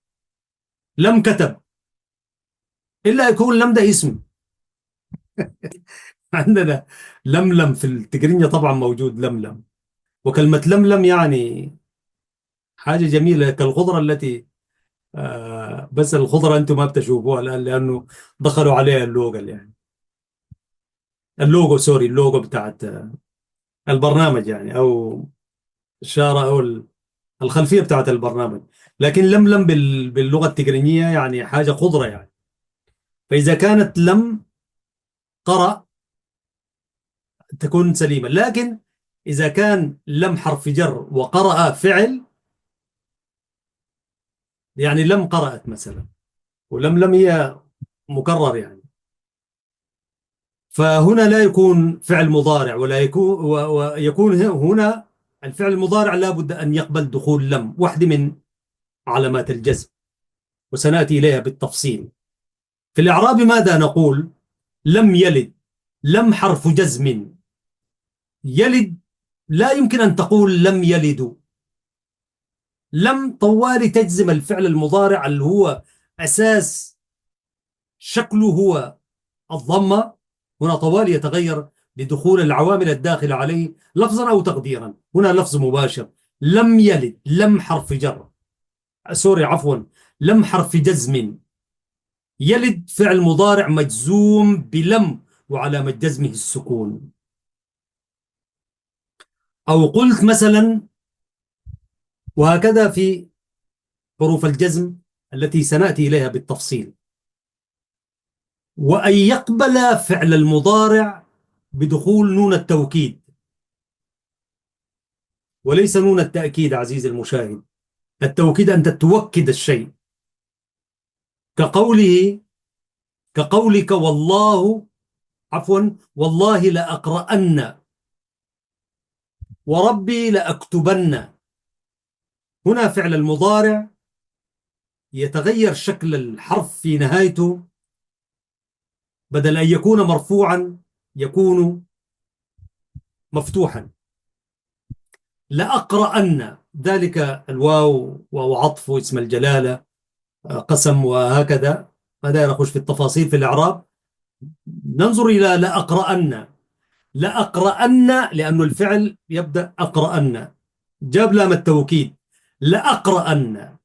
لم كتب، إلا يكون لم ده اسم. عندنا لملم في التقرينية طبعا موجود لملم، وكلمة لملم يعني حاجة جميلة كالخضرة التي بس الخضرة أنتم ما بتشوفوها الآن لأنه دخلوا عليها اللوجو يعني. اللوجو سوري، اللوجو بتاعت البرنامج يعني، أو الشارة أو الخلفية بتاعت البرنامج. لكن لملم باللغة التقرينية يعني حاجة خضرة يعني. فإذا كانت لم قرأ تكون سليمة. لكن إذا كان لم حرف جر وقرأ فعل، يعني لم قرأت مثلا، ولم هي مكرر يعني، فهنا لا يكون فعل مضارع ولا يكون ويكون هنا الفعل المضارع لا بد أن يقبل دخول لم، واحدة من علامات الجزم، وسنأتي إليها بالتفصيل. في الإعراب ماذا نقول؟ لم يلد، لم حرف جزم. يلد لا يمكن أن تقول لم يلدوا. لم طوالي تجزم الفعل المضارع اللي هو أساس شكله هو الضمة، هنا طوال يتغير بدخول العوامل الداخلة عليه لفظا أو تقديرا. هنا لفظ مباشر: لم يلد، لم حرف جر، سوري عفوا، لم حرف جزم. يلد فعل مضارع مجزوم بلم وعلامة جزمه السكون. أو قلت مثلا، وهكذا في حروف الجزم التي سنأتي إليها بالتفصيل: وأن يقبل فعل المضارع بدخول نون التوكيد وليس نون التأكيد عزيزي المشاهد. التوكيد أنت توكد الشيء، كقوله كقولك والله، عفوا، والله لأقرأن، وربي لأكتبن. هنا فعل المضارع يتغير شكل الحرف في نهايته، بدل أن يكون مرفوعا يكون مفتوحا. لأقرأن، ذلك الواو واو عطف اسم الجلالة، قسم وهكذا. ما داير أخش في التفاصيل في الإعراب. ننظر إلى لأقرأن. لأقرأن لأن الفعل يبدأ أقرأن، جاب لام التوكيد. لأقرأن،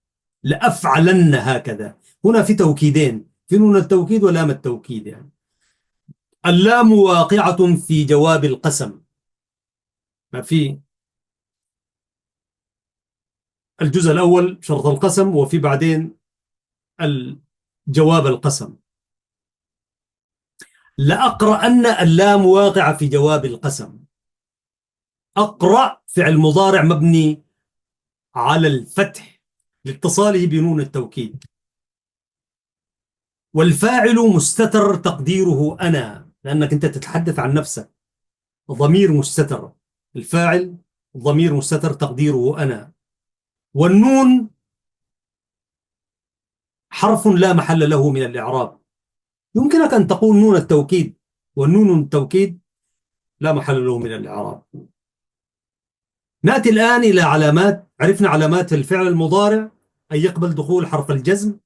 لأفعلن، هكذا. هنا في توكيدين، في نون التوكيد ولام التوكيد يعني. اللام واقعة في جواب القسم، ما في الجزء الأول شرط القسم، وفي بعدين جواب القسم. لأقرأن، اللام واقعة في جواب القسم. أقرأ فعل مضارع مبني على الفتح لاتصاله بنون التوكيد، والفاعل مستتر تقديره أنا، لأنك أنت تتحدث عن نفسك، ضمير مستتر. الفاعل ضمير مستتر تقديره أنا. والنون حرف لا محل له من الإعراب. يمكنك أن تقول نون التوكيد، والنون التوكيد لا محل له من الإعراب. نأتي الآن إلى علامات. عرفنا علامات الفعل المضارع: أن يقبل دخول حرف الجزم،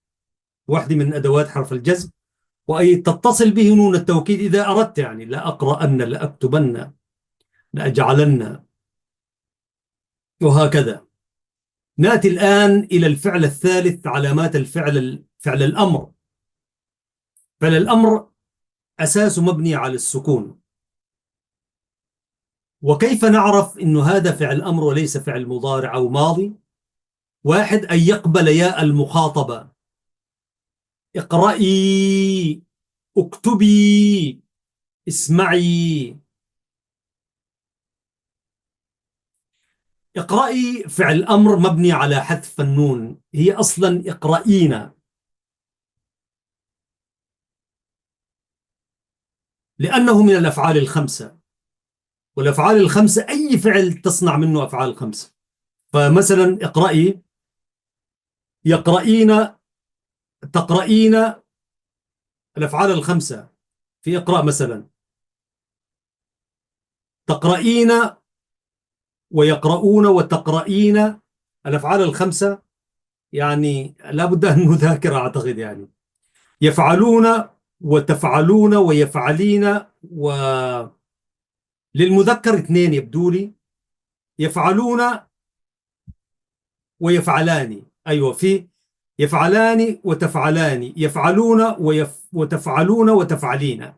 واحدة من أدوات حرف الجزم، وأن تتصل به نون التوكيد إذا أردت، يعني لا أقرأن، لا أكتبن، لا أجعلن، وهكذا. نأتي الآن إلى الفعل الثالث، علامات الفعل، فعل الأمر. فعل الأمر أساسه مبني على السكون. وكيف نعرف أنه هذا فعل أمر وليس فعل مضارع أو ماضي؟ واحد، أن يقبل ياء المخاطبة. اقرأي، اكتبي، اسمعي. اقرأي فعل أمر مبني على حذف النون، هي أصلا اقرأينا، لأنه من الأفعال الخمسة. والأفعال الخمسة أي فعل تصنع منه أفعال خمسة. فمثلا اقرأي، يقرأين، تقرأين، الأفعال الخمسة في اقرأ مثلا. تقرأين ويقرؤون وتقرأين، الأفعال الخمسة يعني لا بد أن نذاكر أعتقد يعني. يفعلون وتفعلون ويفعلين، وللمذكر اثنين يبدو لي، يفعلون ويفعلان. أيوة، في يفعلان وتفعلان، يفعلون وتفعلون وتفعلين،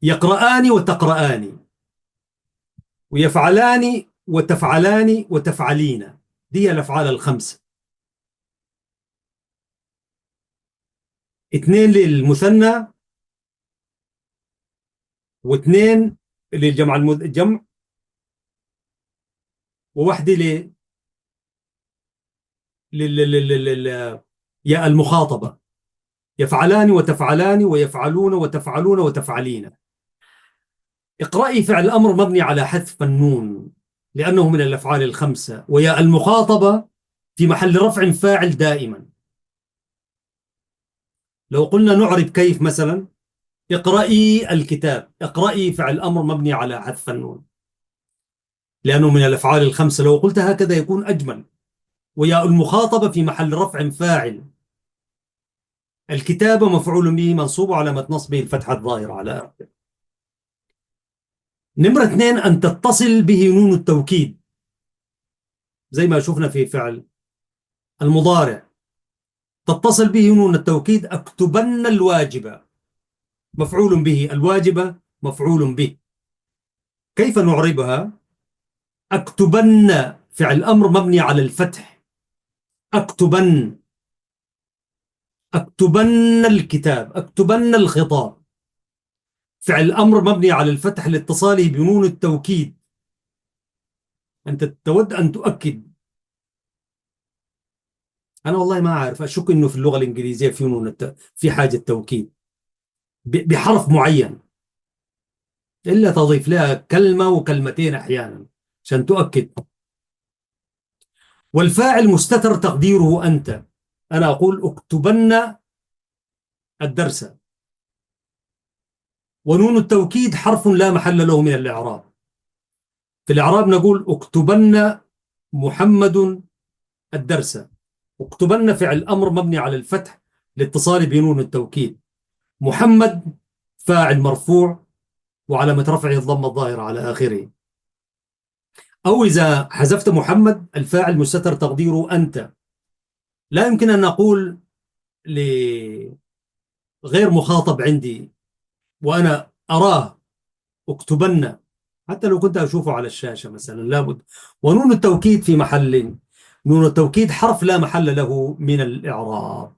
يقرآن وتقرآن، ويفعلان وتفعلان وتفعلين. دي الأفعال الخمسة. اثنين للمثنى، واثنين للجمع الجمع، وواحدة يا المخاطبة. يفعلان وتفعلان ويفعلون وتفعلون وتفعلين. اقرأي فعل أمر مبني على حذف النون لأنه من الأفعال الخمسة، ويا المخاطبة في محل رفع فاعل دائما. لو قلنا نعرب كيف، مثلا اقرأي الكتاب، اقرأي فعل أمر مبني على حذف النون لأنه من الأفعال الخمسة. لو قلت هكذا يكون أجمل. ويا المخاطبة في محل رفع فاعل. الكتابة مفعول به منصوب علامة نصبه الفتحة الظاهرة على آخره. نمرة اثنين، أن تتصل به نون التوكيد زي ما شفنا في فعل المضارع. تتصل به نون التوكيد. أكتبن الواجب مفعول به، الواجب مفعول به. كيف نعربها؟ أكتبن فعل أمر مبني على الفتح. أكتبن، أكتبن الكتاب، أكتبن الخطاب. فعل أمر مبني على الفتح لاتصاله بنون التوكيد. أنت تود أن تؤكد. أنا والله ما أعرف، أشك إنه في اللغة الإنجليزية في في حاجة توكيد بحرف معين، إلا تضيف لها كلمة وكلمتين أحيانا عشان تؤكد. والفاعل مستتر تقديره أنت. أنا أقول اكتبن الدرس، ونون التوكيد حرف لا محل له من الإعراب. في الإعراب نقول اكتبن محمد الدرس. اكتبن فعل أمر مبني على الفتح لاتصال بنون التوكيد. محمد فاعل مرفوع وعلامة رفعه الضمة الظاهرة على آخره. أو إذا حذفت محمد الفاعل مستتر تقديره أنت. لا يمكن أن نقول لغير مخاطب عندي وأنا أراه اكتبن، حتى لو كنت أشوفه على الشاشة مثلا لابد. ونون التوكيد في محل، نون التوكيد حرف لا محل له من الإعراب.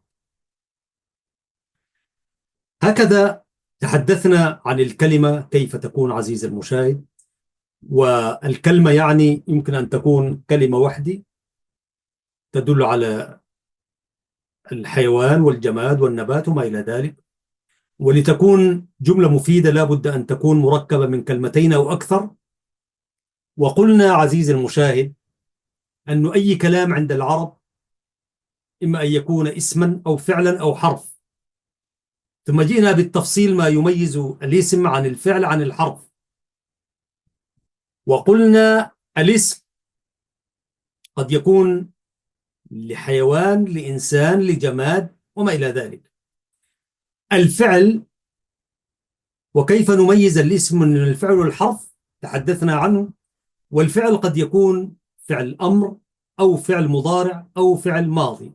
هكذا تحدثنا عن الكلمة كيف تكون عزيز المشاهد. والكلمة يعني يمكن أن تكون كلمة وحدة تدل على الحيوان والجماد والنبات وما إلى ذلك. ولتكون جملة مفيدة لا بد أن تكون مركبة من كلمتين أو أكثر. وقلنا عزيزي المشاهد أن أي كلام عند العرب إما أن يكون اسما أو فعلا أو حرف. ثم جئنا بالتفصيل ما يميز الاسم عن الفعل عن الحرف. وقلنا الاسم قد يكون لحيوان لإنسان لجماد وما إلى ذلك. الفعل وكيف نميز الاسم من الفعل والحرف تحدثنا عنه. والفعل قد يكون فعل أمر أو فعل مضارع أو فعل ماضي.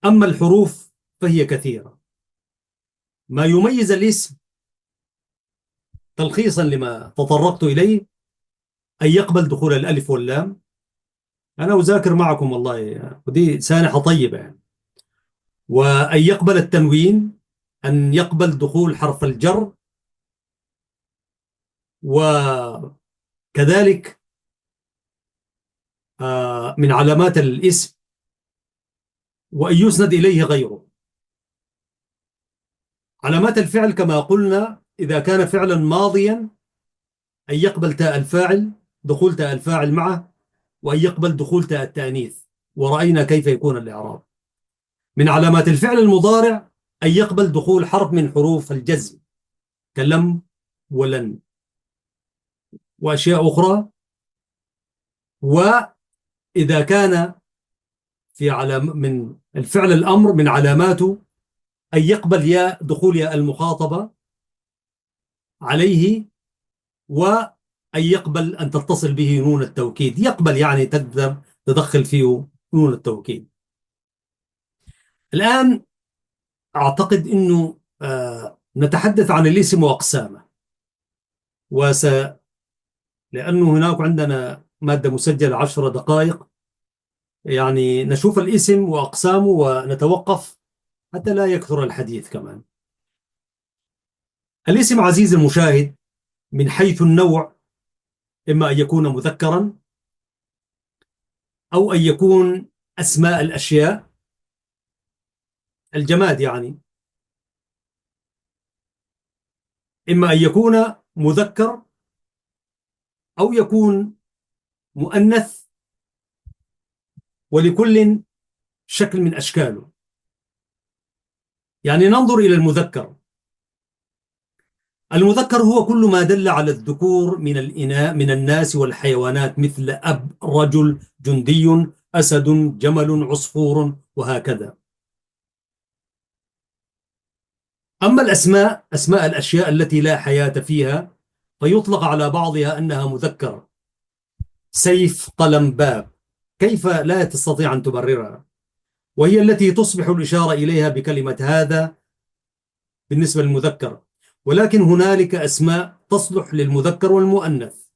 أما الحروف فهي كثيرة. ما يميز الاسم تلخيصا لما تطرقت إليه أن يقبل دخول الألف واللام. أنا أذاكر معكم والله، ودي سانحة طيبة يعني. وأن يقبل التنوين، أن يقبل دخول حرف الجر، وكذلك من علامات الاسم وأن يسند إليه غيره. علامات الفعل كما قلنا إذا كان فعلا ماضيا أن يقبل تاء الفاعل، دخول تاء الفاعل معه، وأن يقبل دخول تاء التأنيث، ورأينا كيف يكون الإعراب. من علامات الفعل المضارع أن يقبل دخول حرف من حروف الجزم كلم ولن وأشياء أخرى. وإذا كان في من الفعل الأمر من علاماته أن يقبل ياء دخول ياء المخاطبة عليه، وأن يقبل أن تتصل به نون التوكيد. يقبل يعني تقدر تدخل فيه نون التوكيد. الآن أعتقد أنه نتحدث عن الاسم وأقسامه. لأنه هناك عندنا مادة مسجلة 10 دقائق، يعني نشوف الاسم وأقسامه ونتوقف حتى لا يكثر الحديث كمان. الاسم عزيز المشاهد من حيث النوع إما أن يكون مذكرا أو أن يكون أسماء الأشياء الجماد، يعني إما أن يكون مذكر أو يكون مؤنث، ولكل شكل من أشكاله. يعني ننظر إلى المذكر. المذكر هو كل ما دل على الذكور من الإناء من الناس والحيوانات، مثل أب، رجل، جندي، أسد، جمل، عصفور، وهكذا. أما الأسماء، أسماء الأشياء التي لا حياة فيها، فيطلق على بعضها أنها مذكرة. سيف، قلم، باب. كيف لا تستطيع أن تبررها؟ وهي التي تصبح الإشارة إليها بكلمة هذا بالنسبة للمذكر. ولكن هنالك أسماء تصلح للمذكر والمؤنث.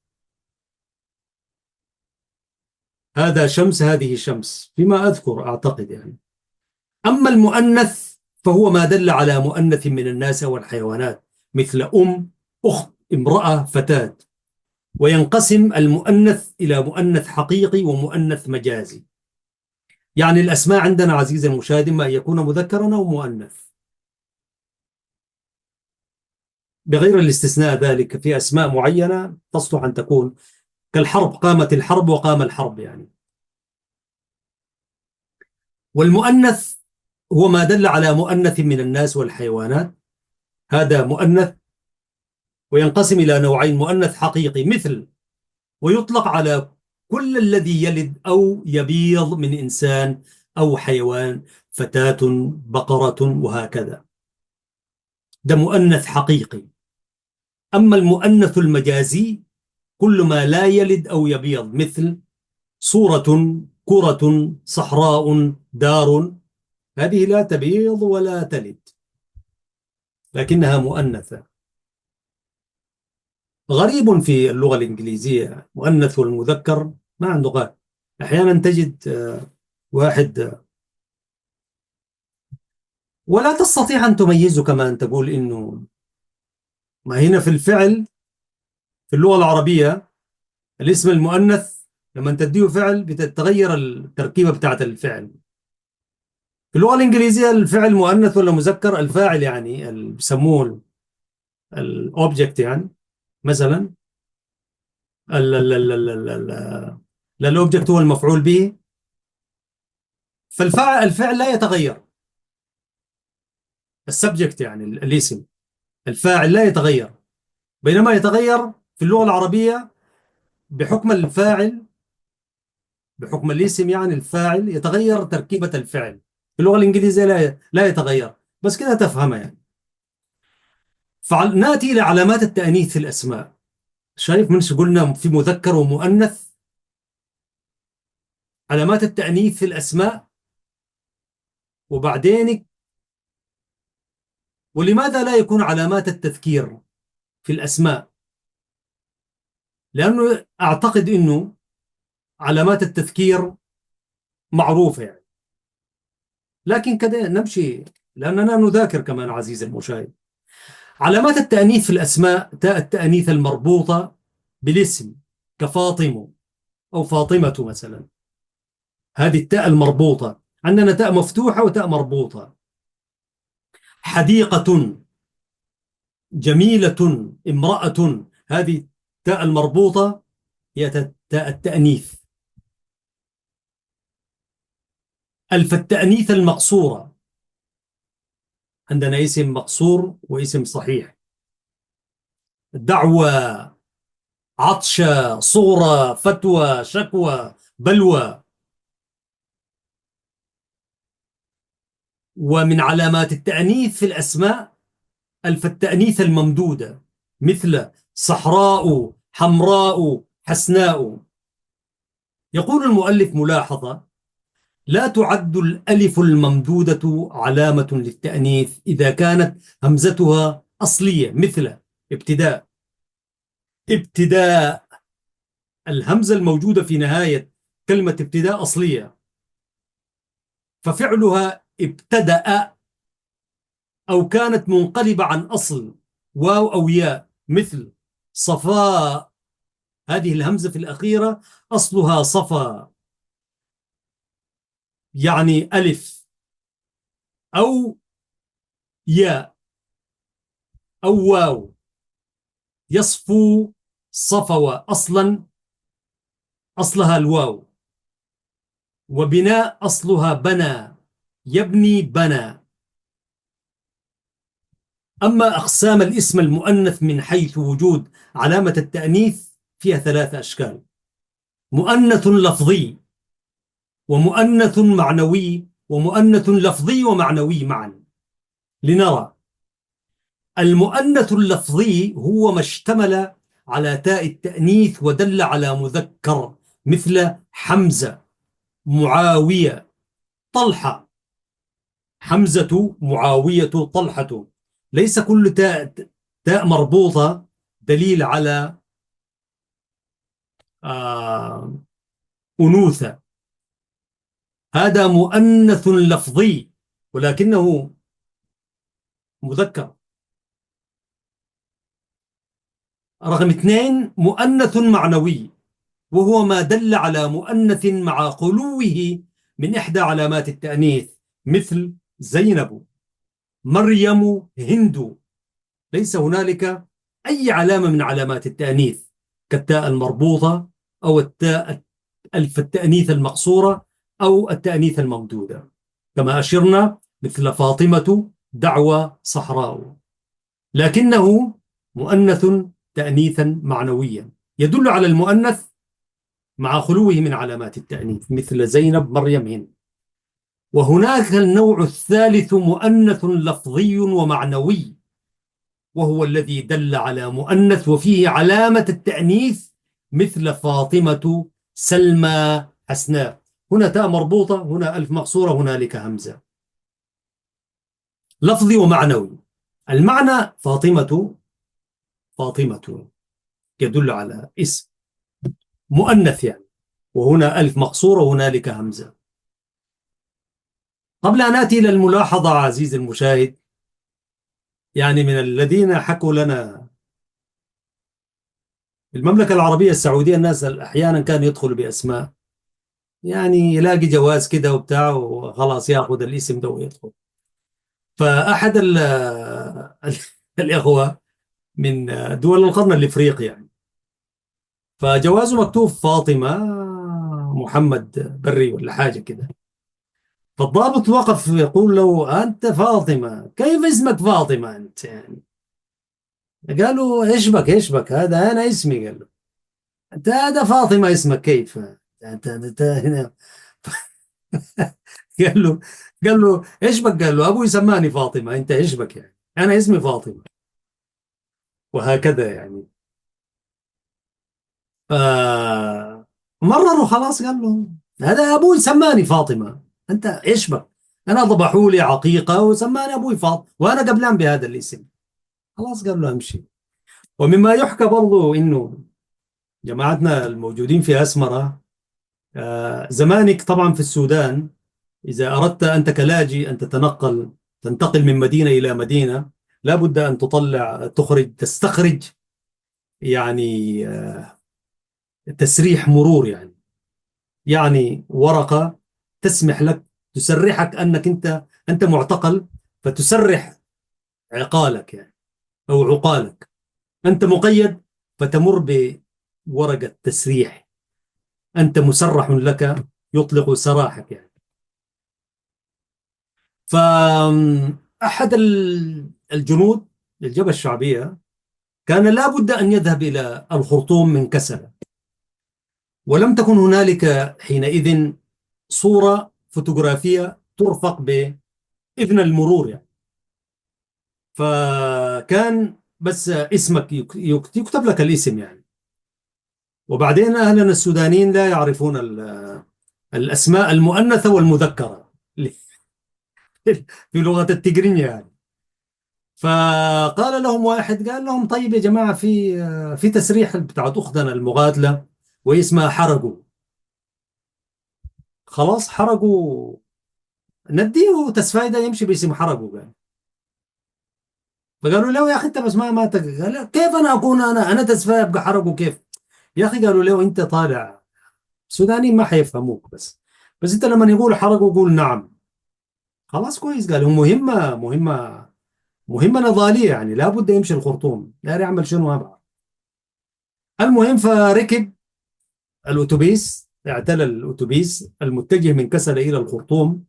هذا شمس، هذه شمس، فيما أذكر أعتقد يعني. أما المؤنث فهو ما دل على مؤنث من الناس والحيوانات، مثل أم، أخت، امرأة، فتاة. وينقسم المؤنث إلى مؤنث حقيقي ومؤنث مجازي. يعني الأسماء عندنا عزيزي المشاهد إما أن يكون مذكرا أو مؤنث، بغير الاستثناء. ذلك في أسماء معينة تصلح أن تكون كالحرب، قامت الحرب وقام الحرب يعني. والمؤنث هو ما دل على مؤنث من الناس والحيوانات، هذا مؤنث. وينقسم إلى نوعين: مؤنث حقيقي مثل، ويطلق على كل الذي يلد أو يبيض من إنسان أو حيوان، فتاة، بقرة، وهكذا، ده مؤنث حقيقي. أما المؤنث المجازي كل ما لا يلد أو يبيض، مثل صورة، كرة، صحراء، دار، هذه لا تبيض ولا تلد لكنها مؤنثة. غريب في اللغة الإنجليزية مؤنث والمذكر ما عنده غاية. أحيانا تجد واحد ولا تستطيع أن تميزه، كمان تقول إنه، ما هنا في الفعل في اللغة العربية الاسم المؤنث لما تديه فعل بتتغير التركيبة بتاعت الفعل. في اللغة الإنجليزية الفعل مؤنث ولا مذكر، الفاعل يعني اللي بيسموه الأوبجكت يعني، مثلا الأوبجكت هو المفعول به، الفعل لا يتغير. السبجكت يعني الاسم، الفاعل لا يتغير، بينما يتغير في اللغة العربية بحكم الفاعل، بحكم الاسم يعني الفاعل يتغير تركيبة الفعل. في اللغة الإنجليزية لا يتغير، بس كده تفهمها يعني. فنأتي إلى علامات التأنيث في الأسماء. شايف من شو قلنا في مذكر ومؤنث؟ علامات التأنيث في الأسماء. وبعدين ولماذا لا يكون علامات التذكير في الأسماء؟ لأنه أعتقد أنه علامات التذكير معروفة يعني، لكن كده نمشي لأننا نذاكر كمان عزيزي المشاهد. علامات التأنيث في الأسماء: تاء التأنيث المربوطة بالاسم كفاطمة أو فاطمة مثلا، هذه التاء المربوطة. عندنا تاء مفتوحة وتاء مربوطة. حديقة، جميلة، امرأة، هذه تاء المربوطة هي تاء التأنيث. ألف التأنيث المقصورة، عندنا اسم مقصور واسم صحيح: دعوة، عطشة، صورة، فتوى، شكوى، بلوى. ومن علامات التأنيث في الأسماء ألف التأنيث الممدودة، مثل صحراء، حمراء، حسناء. يقول المؤلف ملاحظة: لا تعد الألف الممدودة علامة للتأنيث إذا كانت همزتها أصلية، مثل ابتداء. ابتداء، الهمزة الموجودة في نهاية كلمة ابتداء أصلية، ففعلها ابتدأ. أو كانت منقلبة عن أصل واو أو ياء، مثل صفاء، هذه الهمزة في الأخيرة أصلها صفا، يعني ألف أو ياء أو واو. يصفو، صفوة، أصلا أصلها الواو. وبناء أصلها بنى، يبني، بنى. أما أقسام الاسم المؤنث من حيث وجود علامة التأنيث فيها ثلاثة أشكال: مؤنث لفظي، ومؤنث معنوي، ومؤنث لفظي ومعنوي معا. لنرى: المؤنث اللفظي هو ما اشتمل على تاء التأنيث ودل على مذكر، مثل حمزة، معاوية، طلحة. حمزة، معاوية، طلحة. ليس كل تاء مربوطة دليل على آه أنوثة. هذا مؤنث لفظي ولكنه مذكر. رقم اثنين مؤنث معنوي، وهو ما دل على مؤنث مع خلوه من إحدى علامات التأنيث، مثل زينب، مريم، هند. ليس هنالك أي علامة من علامات التأنيث كالتاء المربوطة أو التاء ألف التأنيث المقصورة أو التأنيث الممدودة، كما أشرنا مثل فاطمة، دعوى، صحراء. لكنه مؤنث تأنيثا معنويا يدل على المؤنث مع خلوه من علامات التأنيث، مثل زينب، مريم، هند. وهناك النوع الثالث مؤنث لفظي ومعنوي، وهو الذي دل على مؤنث وفيه علامة التأنيث، مثل فاطمة، سلمى، حسناء. هنا تاء مربوطة، هنا ألف مقصورة، هنالك همزة. لفظي ومعنوي. المعنى فاطمة، فاطمة يدل على اسم مؤنث يعني، وهنا ألف مقصورة وهنالك همزة. قبل أن آتي إلى الملاحظة عزيزي المشاهد، يعني من الذين حكوا لنا المملكة العربية السعودية، الناس أحيانا كان يدخل بأسماء، يعني يلاقي جواز كده وبتاع وخلاص ياخذ الاسم ده ويدخل. فأحد الإخوة من دول القرن الإفريقي يعني، فجوازه مكتوب فاطمة محمد بري ولا حاجة كده. فالضابط وقف يقول له: أنت فاطمة، كيف اسمك فاطمة أنت يعني؟ قال له: إيش بك إيش بك، هذا أنا اسمي. قال له: أنت هذا فاطمة اسمك كيف؟ أنت هنا. قال له إيش بك؟ قال له: أبوي سماني فاطمة، أنت إيش بك يعني؟ أنا اسمي فاطمة. وهكذا يعني. مرروا خلاص، قال له: هذا أبوي سماني فاطمة، أنت إيش بك؟ أنا ضبحوا لي عقيقة وسماني أبوي فاطمة وأنا قبلان بهذا الاسم. خلاص قال له: أمشي. ومما يحكى برضو إنه جماعتنا الموجودين في أسمرة، زمانك طبعا في السودان، إذا أردت أنت كلاجئ أن تنتقل من مدينة إلى مدينة، لابد أن تستخرج يعني تسريح مرور يعني، يعني ورقة تسمح لك، تسرحك أنك أنت معتقل، فتسرح عقالك يعني أو عقالك. أنت مقيد، فتمر بورقة تسريح، أنت مسرح لك، يطلق سراحك يعني. فأحد الجنود الجبهة الشعبية كان لا بد أن يذهب إلى الخرطوم من كسل، ولم تكن هنالك حينئذ صورة فوتوغرافية ترفق بإذن المرور يعني. فكان بس اسمك يكتب لك الاسم يعني. وبعدين أهلنا السودانيين لا يعرفون الأسماء المؤنثة والمذكرة في لغة التجرينية يعني. فقال لهم واحد، قال لهم: طيب يا جماعة، في تسريح بتاعت أختنا المغادلة وهي اسمها حرقوا. خلاص حرقوا، نديه تسفايدة يمشي باسم حرقوا. قال. فقالوا له: يا أخي أنت بس ما قال له: كيف أنا أكون أنا تسفاية أبقى حرقوا كيف؟ يا أخي قالوا له: أنت طالع سوداني ما حيفهموك، بس أنت لما يقول حرقوا قول نعم. خلاص كويس. قالوا: مهمة نضالية يعني، لابد يمشي الخرطوم، لا يعمل شنو ما بعرف. المهم فركب الأتوبيس، اعتلى الأتوبيس المتجه من كسل إلى الخرطوم.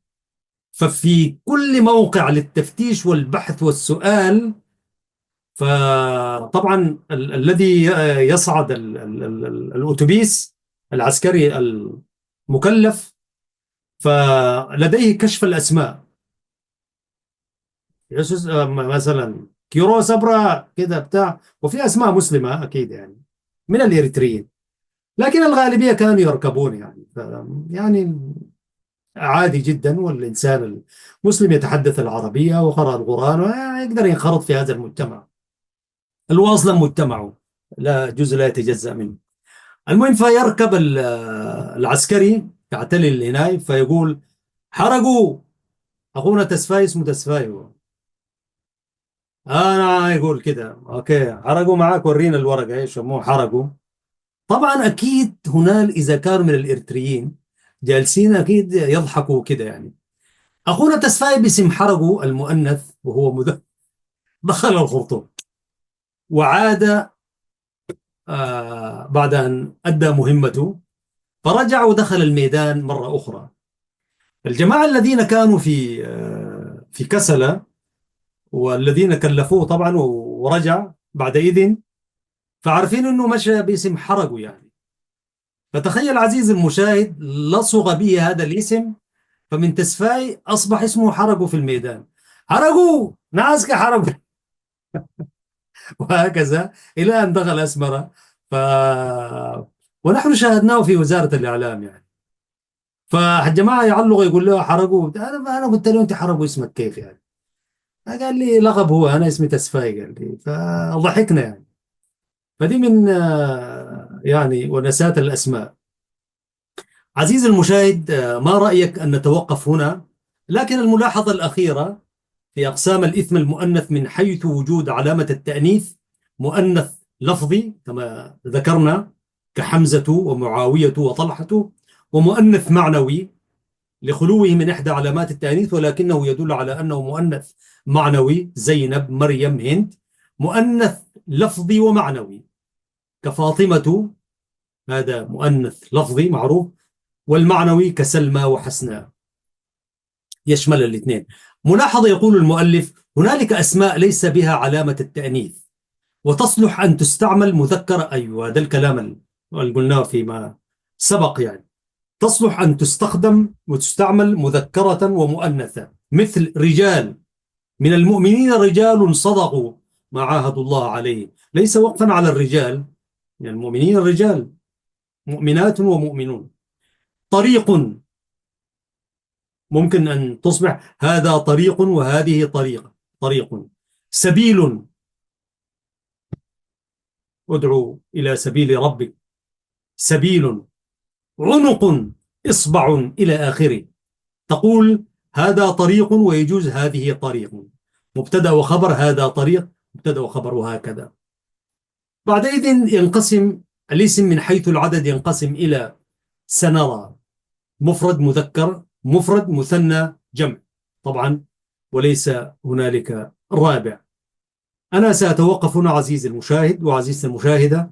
ففي كل موقع للتفتيش والبحث والسؤال، فطبعا الذي يصعد الأتوبيس العسكري المكلف، فلديه كشف الأسماء. مثلا كيرو سبرا كده بتاع، وفي أسماء مسلمة أكيد يعني من الإريتريين، لكن الغالبية كانوا يركبون يعني. يعني عادي جدا، والإنسان المسلم يتحدث العربية وقرأ القرآن ويقدر ينخرط في هذا المجتمع الواصل مجتمعه، لا جزء لا يتجزأ منه. المهم فيركب العسكري يعتلي الهناي فيقول: حرقوا، أخونا تسفاي، اسمه تسفاي هو. أنا يقول كده أوكي، حرقوا معاك، ورينا الورقة إيش مو حرقوا. طبعا أكيد هنال إذا كانوا من الإريتريين جالسين أكيد يضحكوا كده يعني. أخونا تسفاي باسم حرقوا المؤنث وهو دخل الخرطوم وعاد بعد أن أدى مهمته، فرجع ودخل الميدان مرة أخرى. الجماعة الذين كانوا في كسلة والذين كلفوه طبعا ورجع بعد إذن، فعارفين أنه مشى باسم حرقوا يعني. فتخيل عزيزي المشاهد، لصق به هذا الاسم، فمن تسفاي أصبح اسمه حرقوا في الميدان. حرقوا ناسك حرقوا وهكذا إلى أن دخل أسمرة. ف... ونحن شاهدناه في وزارة الإعلام يعني. فالجماعة يعلقوا يقول له حرقوا، أنا قلت له أنت حرقوا اسمك كيف يعني؟ قال لي لقب، هو أنا اسمي تسفاي، قال لي، فضحكنا يعني. فدي من يعني ونسات الأسماء. عزيزي المشاهد، ما رأيك أن نتوقف هنا؟ لكن الملاحظة الأخيرة في أقسام الإثم المؤنث من حيث وجود علامة التأنيث مؤنث لفظي كما ذكرنا كحمزة ومعاوية وطلحة، ومؤنث معنوي لخلوه من إحدى علامات التأنيث ولكنه يدل على أنه مؤنث معنوي زينب مريم هند. مؤنث لفظي ومعنوي كفاطمة، هذا مؤنث لفظي معروف، والمعنوي كسلمى وحسناء، يشمل الاثنين. ملاحظة يقول المؤلف: هنالك أسماء ليس بها علامة التأنيث وتصلح أن تستعمل مذكرة. أيوة هذا الكلام اللي قلناه فيما سبق يعني. تصلح أن تستخدم وتستعمل مذكرة ومؤنثة، مثل رجال، من المؤمنين رجال صدقوا ما عاهدوا الله عليه، ليس وقفا على الرجال، من المؤمنين الرجال، مؤمنات ومؤمنون. طريق، ممكن أن تصبح هذا طريق وهذه طريقة، طريق. سبيل، ادعو إلى سبيل ربك، سبيل. عنق، إصبع، إلى آخره. تقول هذا طريق ويجوز هذه طريق، مبتدأ وخبر، هذا طريق مبتدأ وخبر، وهكذا. بعدئذ ينقسم الاسم من حيث العدد، ينقسم إلى سنرى مفرد مذكر، مفرد مثنى جمع طبعا، وليس هنالك رابع. أنا سأتوقف هنا عزيزي المشاهد وعزيزتي المشاهدة،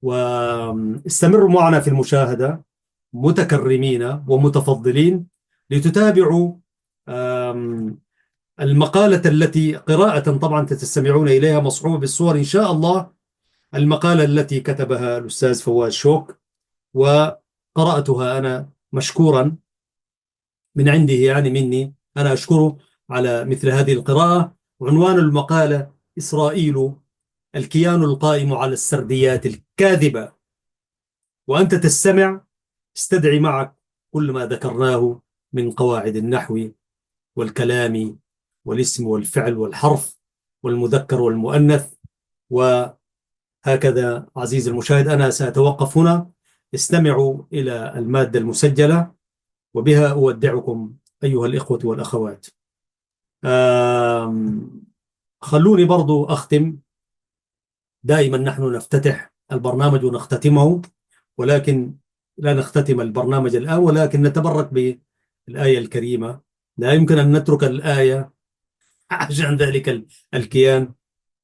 واستمروا معنا في المشاهدة متكرمين ومتفضلين لتتابعوا المقالة التي قراءة طبعا تستمعون إليها مصحوبة بالصور إن شاء الله. المقالة التي كتبها الأستاذ فواز شوك وقرأتها أنا مشكورا من عنده، يعني مني أنا أشكره على مثل هذه القراءة. عنوان المقالة: إسرائيل الكيان القائم على السرديات الكاذبة. وأنت تستمع، استدعي معك كل ما ذكرناه من قواعد النحو والكلام والاسم والفعل والحرف والمذكر والمؤنث. وهكذا عزيزي المشاهد، أنا سأتوقف هنا. استمعوا إلى المادة المسجلة، وبها أودعكم أيها الإخوة والأخوات. خلوني برضو أختم. دائما نحن نفتتح البرنامج ونختتمه، ولكن لا نختتم البرنامج الآن، ولكن نتبرك بالآية الكريمة. لا يمكن أن نترك الآية عشان ذلك الكيان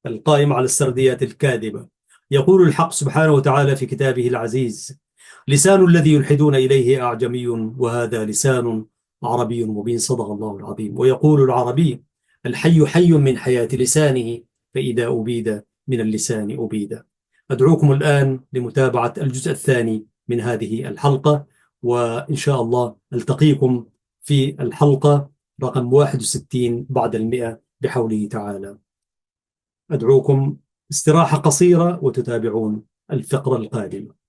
القائم على السرديات الكاذبة. يقول الحق سبحانه وتعالى في كتابه العزيز: لسان الذي يلحدون إليه أعجمي وهذا لسان عربي مبين. صدق الله العظيم. ويقول العربي: الحي حي من حياة لسانه، فإذا أبيد من اللسان أبيد. أدعوكم الآن لمتابعة الجزء الثاني من هذه الحلقة، وإن شاء الله ألتقيكم في الحلقة رقم 61 بعد 100 بحوله تعالى. أدعوكم استراحة قصيرة وتتابعون الفقرة القادمة.